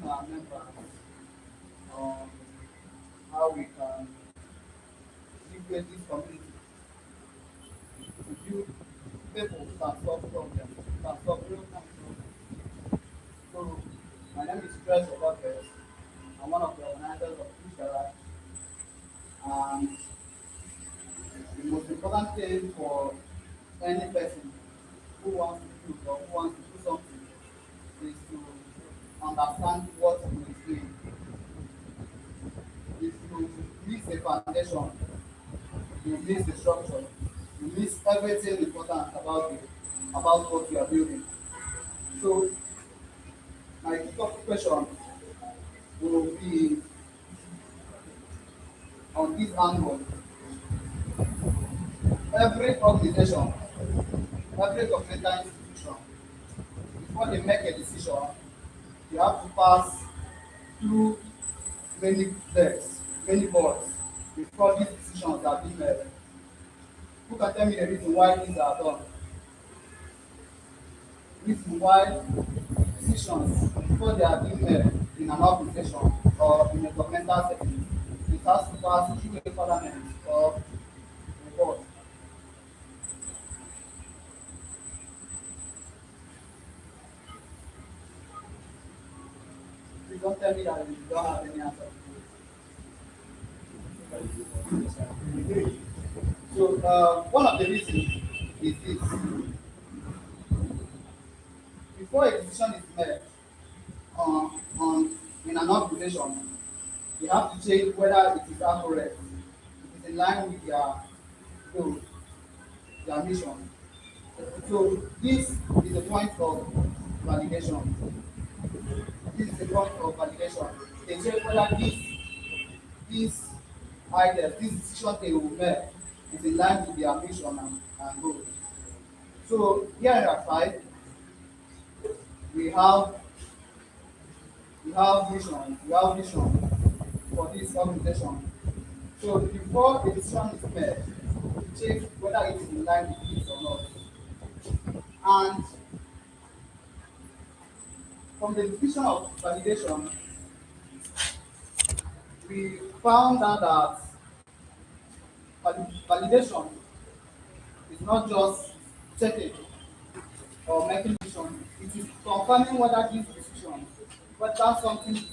our members on how we can integrate this community to build people who can solve problems, who can solve real time problems. So, my name is Stress Overfest. I'm one of the organizers of this garage. And the most important thing for any person who wants to do or who wants to do something is to understand what he is doing. If you miss the foundation, you miss the structure, you miss everything important about what you are building. So my kickoff question will be on this angle. Every organization, every governmental institution, before they make a decision, you have to pass through many decks, many boards before these decisions are being made. Who can tell me the reason why these are done? Reason why decisions before they are being made in an organization or in a governmental setting, it has to pass through a parliament or a board. Please don't tell me that you don't have any answer. So one of the reasons is this: before a decision is made on in an organization, you have to check whether it is accurate, it is in line with goal, their mission. So this is a point of validation. This is a point of validation. They check whether this idea, this decision they will make is in line with their mission and goal. So here at five, we have vision for this organization. So before the decision is made, we check whether it is in line with it or not. And from the definition of validation, we found out that validation is not just checking or making decision, it is confirming whether this decision, whether something is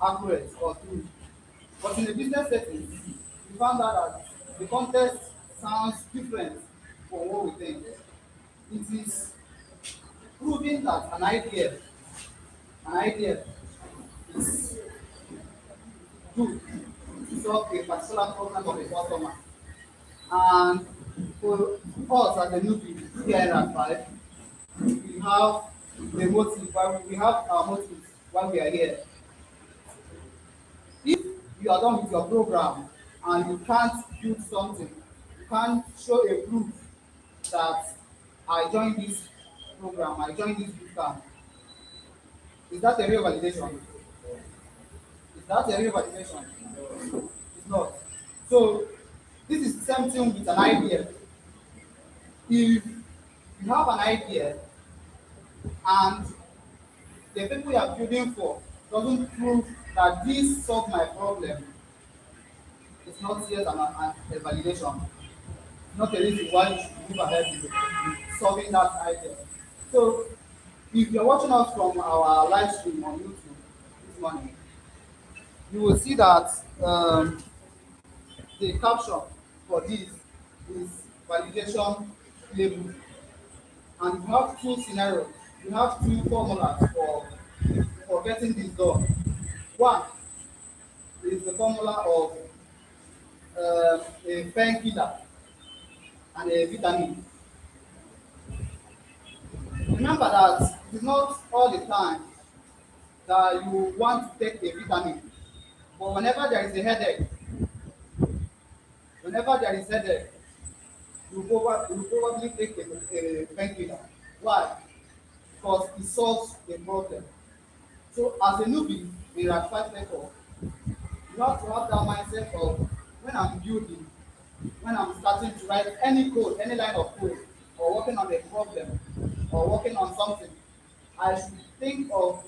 accurate or true. But in a business setting, we found out that the context sounds different from what we think. It is proving that an idea is good to solve a particular problem of a customer. And for us as a newbie here at five, we have the motive why we have our motives why we are here. If you are done with your program and you can't build something, you can't show a proof that I joined this program, I joined this bootcamp, is that a real validation? Is that a real validation? It's not. So this is the same thing with an idea. If you have an idea and the people you are building for doesn't prove that this solves my problem, it's not yet a validation. It's not a reason why you should move ahead with solving that idea. So if you're watching us from our live stream on YouTube this morning, you will see that the caption for this is validation playbook. And you have two scenarios, you have two formulas for getting this done. One is the formula of a painkiller and a vitamin. Remember that it is not all the time that you want to take a vitamin, but whenever there is headache, you probably take a painkiller. Why? Because it solves a problem. So as a newbie in Rat 5 level, you have to have that mindset of when I'm building, when I'm starting to write any code, any line of code, or working on a problem, or working on something, I should think of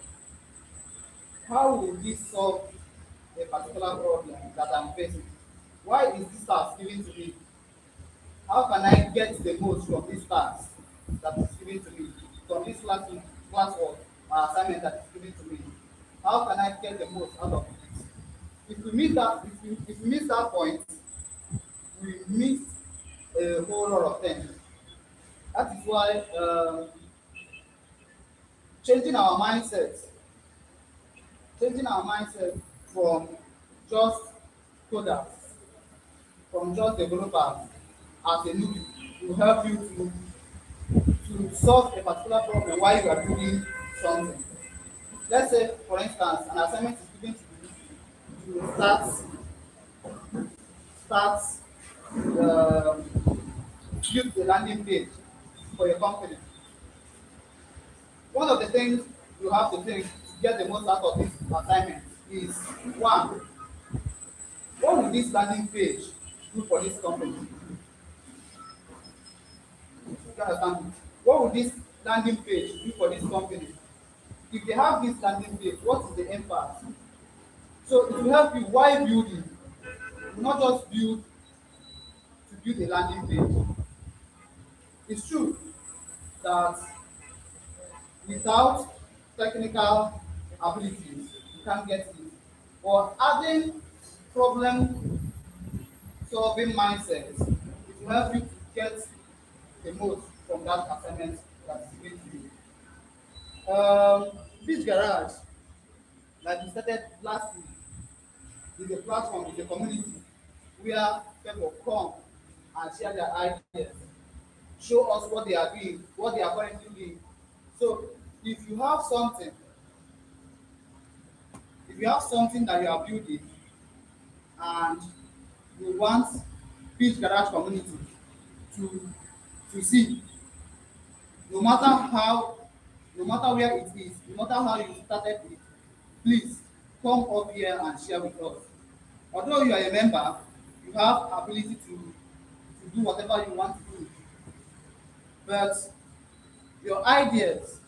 how will this solve a particular problem that I'm facing? Why is this task given to me? How can I get the most from this task that is given to me, from this classwork or assignment that is given to me? How can I get the most out of it? If we miss that point, we miss a whole lot of things. That is why changing our mindset, changing our mindset from just coders, from just developers as a newbie will help you to solve a particular problem while you are doing something. Let's say, for instance, an assignment is given to you to start uh, build the landing page for your company. One of the things you have to think to get the most out of this assignment is one, what will this landing page do for this company? You understand me? What will this landing page do for this company? If they have this landing page, what is the impact? So it will help you while building. You will not just build to build a landing page. It's true that without technical abilities, you can't get it. But adding problem solving mindset, it will help you to get the most from that assignment that is given to you. This garage, like we started last week, is a platform, is a community where people come and share their ideas, show us what they are doing, what they are currently doing. So if you have something, if you have something that you are building and you want Beach Garage community to see, no matter how, no matter where it is, no matter how you started it, please come up here and share with us. Although you are a member, you have ability to do whatever you want to do, but your ideas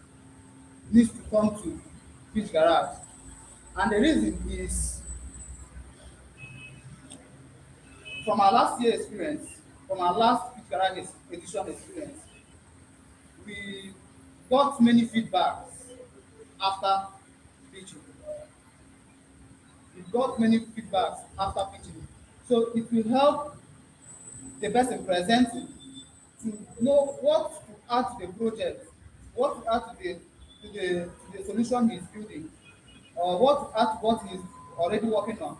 needs to come to Beach Garage. And the reason is from our last year experience, from our last Beach Garage edition experience, we got many feedbacks after pitching. We got many feedbacks after pitching. So it will help the person presenting to know what to add to the project, what to add to the solution he's building, or what to add to what he's already working on.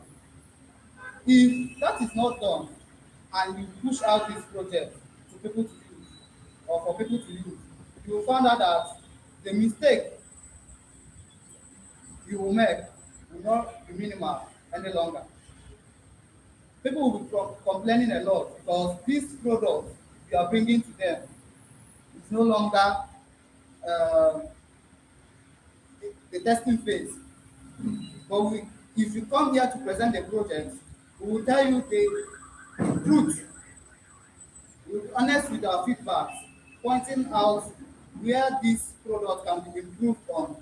If that is not done and you push out this project to people to use or for people to use, you will find out that the mistake you will make will not be minimal any longer. People will be complaining a lot because this product you are bringing to them is no longer uh, the testing phase. But if you come here to present the project, we will tell you the truth. We will be honest with our feedbacks, pointing out where this product can be improved on,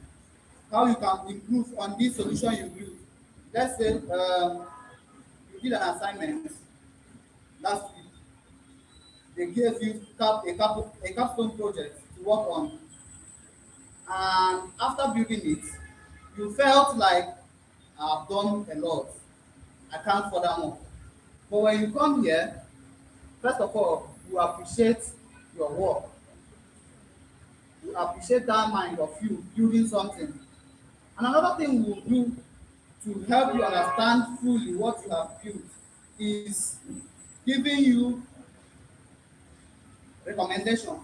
how you can improve on this solution you use. Let's say you did an assignment last week. They gave you a capstone project to work on, and after building it, you felt like I've done a lot. I can't further more. But when you come here, first of all, you appreciate your work. You appreciate that mind of you building something. And another thing we'll do to help you understand fully what you have built is giving you recommendation,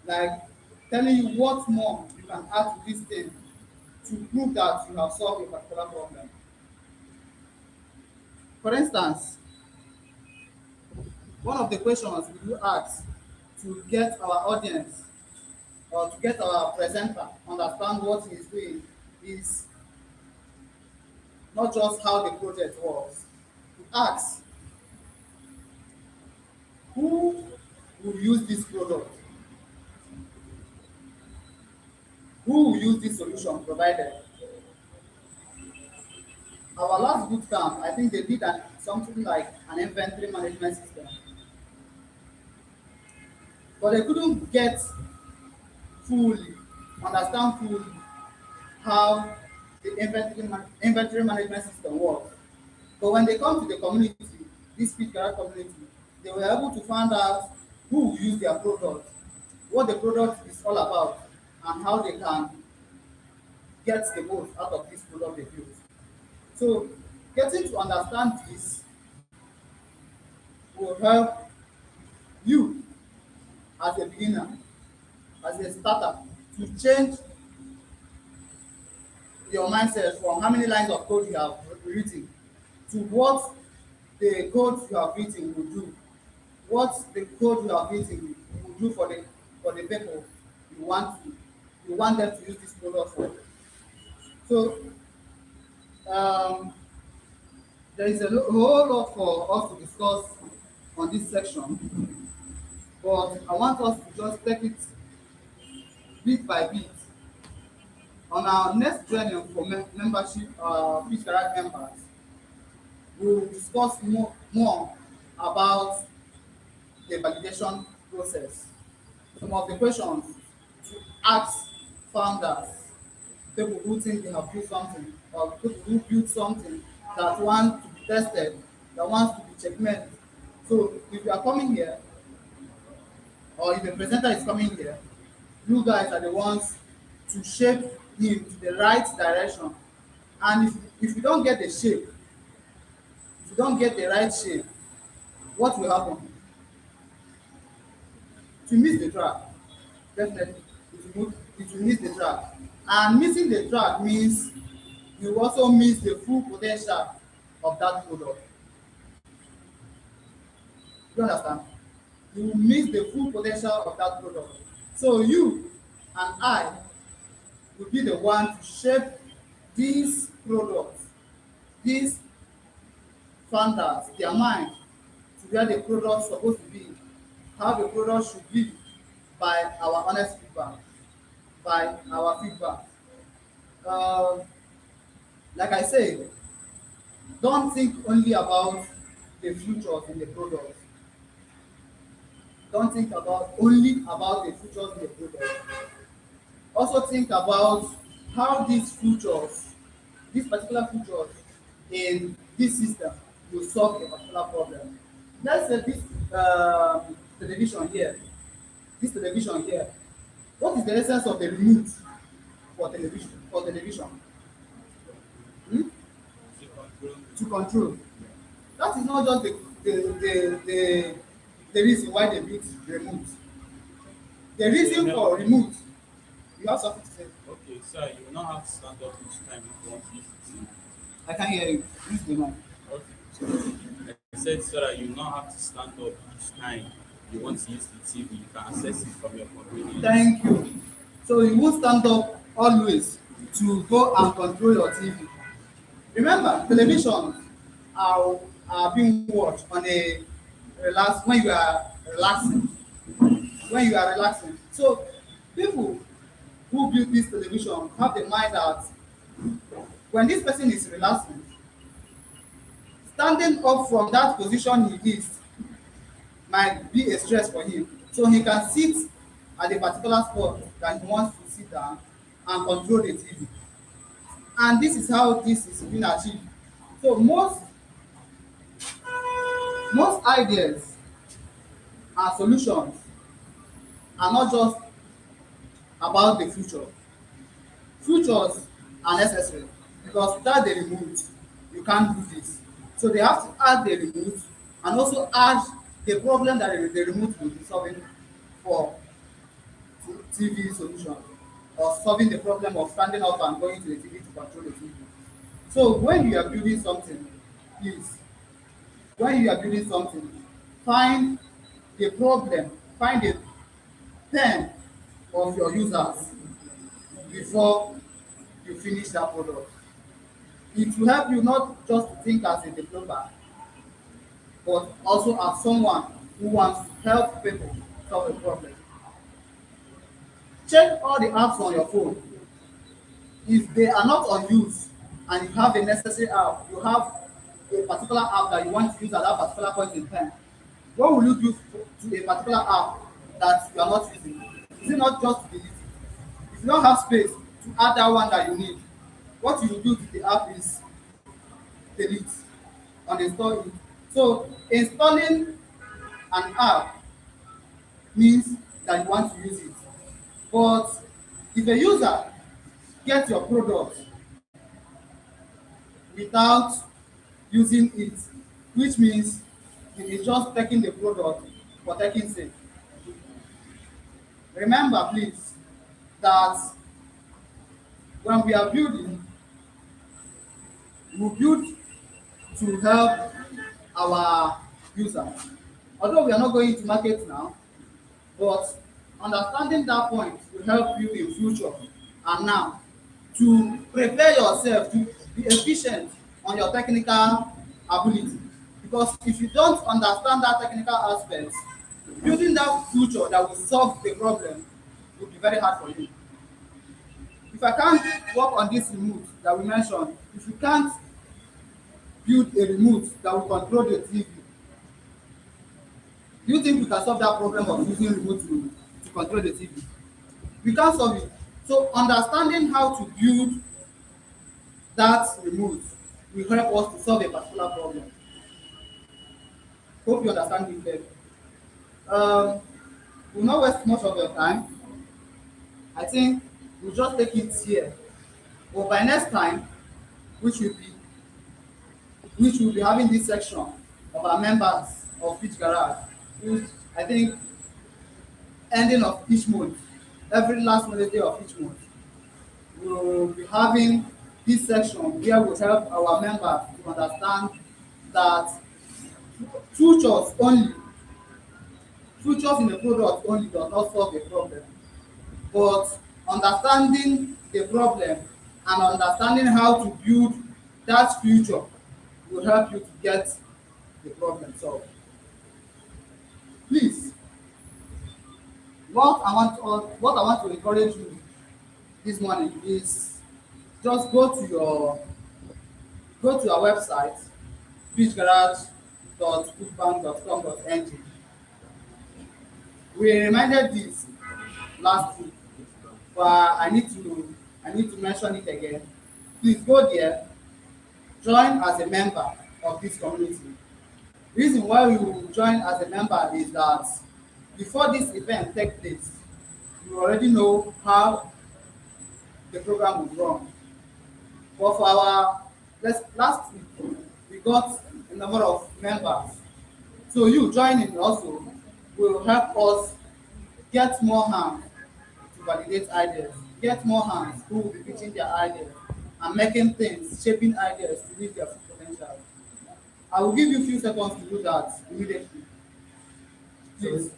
like telling you what more you can add to this thing to prove that you have solved a particular problem. For instance, one of the questions we do ask to get our audience or to get our presenter understand what he is doing is not just how the project works. We ask who will use this product, who will use this solution provided. our last boot camp, I think they did something like an inventory management system, but they couldn't get fully understand fully how the inventory management system works. But when they come to the community, this Pitcairn community, they were able to find out who will use their product, what the product is all about, and how they can get the most out of this product they built. So getting to understand this will help you as a beginner, as a starter, to change your mindset from how many lines of code you have written to what the code you have written will do, what the code you have written will do for the people you want them to use this product for. So um, there is a whole lot for us to discuss on this section, but I want us to just take it bit by bit. On our next journey for membership, Peace Garage members, we will discuss more about the validation process. Some of the questions to ask founders, people who think they have built something, or people who built something that want to be tested, that wants to be checkmated. So if you are coming here, or if the presenter is coming here, you guys are the ones to shape him to the right direction. And if you don't get the shape, if you don't get the right shape, what will happen? To miss the track, definitely, it will miss the track. And missing the track means you also miss the full potential of that product. You understand? You will miss the full potential of that product. So you and I will be the one to shape these products, these founders, their mind to where the product is supposed to be, how the product should be by our honest feedback, by our feedback. Uh, like I said, don't think only about the futures in the product. Don't think about only about the futures in the product. Also think about how these particular features in this system will solve a particular problem. Let's say this television here, this television here. What is the essence of the remote for television? For television, hmm? To control. That is not just the reason why they built remote. The reason for remote, you have something to say. Okay, sir, you will not have to stand up each time you want to use the TV. I can hear you. Use the mic. Okay. So I said, sir, that you will not have to stand up each time you want to use the TV. You can access it from your convenience. Thank you. So you won't stand up always to go and control your TV. Remember, television are being watched on a when you are relaxing. When you are relaxing. So people who build this television have the mind that when this person is relaxing, standing up from that position he is might be a stress for him. So he can sit at a particular spot that he wants to sit down and control the TV. And this is how this is being achieved. So most ideas and solutions are not just about the future. Futures are necessary because without the remote, you can't do this. So they have to add the remote and also add the problem that the remote will be solving for TV solution or solving the problem of standing up and going to the TV to control the TV. So when you are building something, please, when you are building something, find the problem, find the pain of your users before you finish that product. It will help you not just to think as a developer, but also as someone who wants to help people solve a problem. Check all the apps on your phone. If they are not on use and you have a necessary app, you have a particular app that you want to use at that particular point in time, what will you do to a particular app that you are not using? Is it not just to delete it? If you don't have space to add that one that you need, what you will do to the app is delete, uninstall it. So installing an app means that you want to use it. But if a user gets your product without using it, which means it is just taking the product for taking sake. Remember, please, that when we are building, we build to help our users. Although we are not going to market now, but understanding that point will help you in future and now to prepare yourself to be efficient on your technical ability. Because if you don't understand that technical aspect, building that future that will solve the problem will be very hard for you. If I can't work on this remote that we mentioned, if you can't build a remote that will control the TV, do you think we can solve that problem of using remote to control the TV? We can't solve it. So understanding how to build that remote will help us to solve a particular problem. Hope you understand me clearly. We'll not waste much of your time. I think we'll just take it here. But by next time, which will be which will be having this section of our members of Pitch Garage, which I think ending of each month, every last Wednesday of each month, we will be having this section where we help our members to understand that futures only, futures in a product only does not solve a problem, but understanding the problem and understanding how to build that future will help you to get the problem solved. Please, what I want to encourage you this morning is just go to our website, pitchgarage.bookbank.com.ng. We reminded this last week, but I need to mention it again. Please go there, join as a member of this community. Reason why you will join as a member is that before this event takes place, you already know how the program will run. But for our last week, we got a number of members. So you joining also will help us get more hands to validate ideas, get more hands who will be pitching their ideas and making things, shaping ideas to reach their full potential. I will give you a few seconds to do that immediately. Please.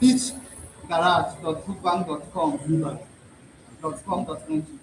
pitchgarage.bookbank.com.com.ng.